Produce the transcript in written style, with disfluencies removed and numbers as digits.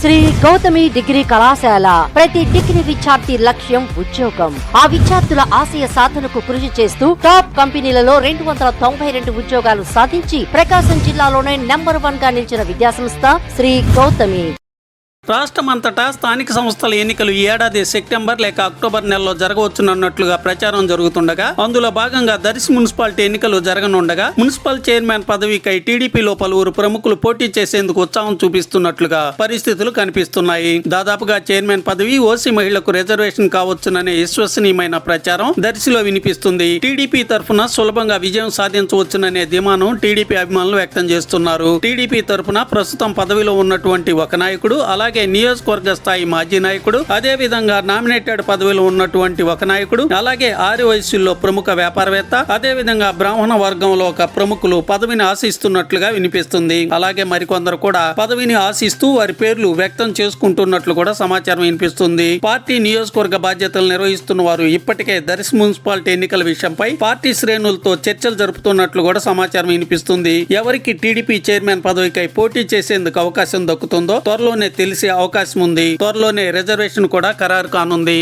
Shri Gautami degree కళాశాల ప్రతి degree విద్యార్థి లక్ష్యం ఉద్యోగం. ఆ విద్యార్థుల ఆశయ సాధనకు కృషి చేస్తూ టాప్ కంపెనీలలో 292 ఉద్యోగాలు సాధించి ప్రకాశం జిల్లాలోనే నంబర్ 1 గా నిలిచిన విద్యాసంస్థ శ్రీ గౌతమి. రాష్ట్రమంతటా స్థానిక సంస్థల ఎన్నికలు ఈ ఏడాది సెప్టెంబర్ లేక అక్టోబర్ నెలలో జరగవచ్చునన్నట్లుగా ప్రచారం జరుగుతుండగా అందులో భాగంగా దర్శి మున్సిపాలిటీ ఎన్నికలు జరగనుండగా మున్సిపల్ చైర్మన్ పదవికై టీడీపీలో పలువురు ప్రముఖులు పోటీ చేసేందుకు ఉత్సాహం చూపిస్తున్నట్లుగా పరిస్థితులు కనిపిస్తున్నాయి. దాదాపుగా చైర్మన్ పదవి ఓసీ మహిళలకు రిజర్వేషన్ కావచ్చుననే విశ్వసనీయమైన ప్రచారం దర్శిలో వినిపిస్తుంది. టీడీపీ తరఫున సులభంగా విజయం సాధించవచ్చుననే ధీమాను టీడీపీ అభిమానులు వ్యక్తం చేస్తున్నారు. టీడీపీ తరఫున ప్రస్తుతం పదవిలో ఉన్నటువంటి ఒక నాయకుడు, అలాగే నియోజకవర్గ స్థాయి మాజీ నాయకుడు, అదే విధంగా నామినేటెడ్ పదవిలో ఉన్నటువంటి ఒక నాయకుడు, అలాగే ఆర్యవైశ్యుల్లో ప్రముఖ వ్యాపారవేత్త, అదే విధంగా బ్రాహ్మణ వర్గంలో ఒక ప్రముఖులు పదవిని ఆశిస్తున్నట్లుగా వినిపిస్తుంది. అలాగే మరికొందరు కూడా పదవిని ఆశిస్తూ వారి పేర్లు వ్యక్తం చేసుకుంటున్నట్లు కూడా సమాచారం వినిపిస్తుంది. పార్టీ నియోజకవర్గ బాధ్యతలు నిర్వహిస్తున్న వారు ఇప్పటికే దర్శి మున్సిపాలిటీ ఎన్నికల విషయంపై పార్టీ శ్రేణులతో చర్చలు జరుపుతున్నట్లు కూడా సమాచారం వినిపిస్తుంది. ఎవరికి టీడీపీ చైర్మన్ పదవికై పోటీ చేసేందుకు అవకాశం దక్కుతుందో త్వరలోనే తెలిసే అవకాశం ఉంది. త్వరలోనే రిజర్వేషన్ కూడా ఖరారు కానుంది.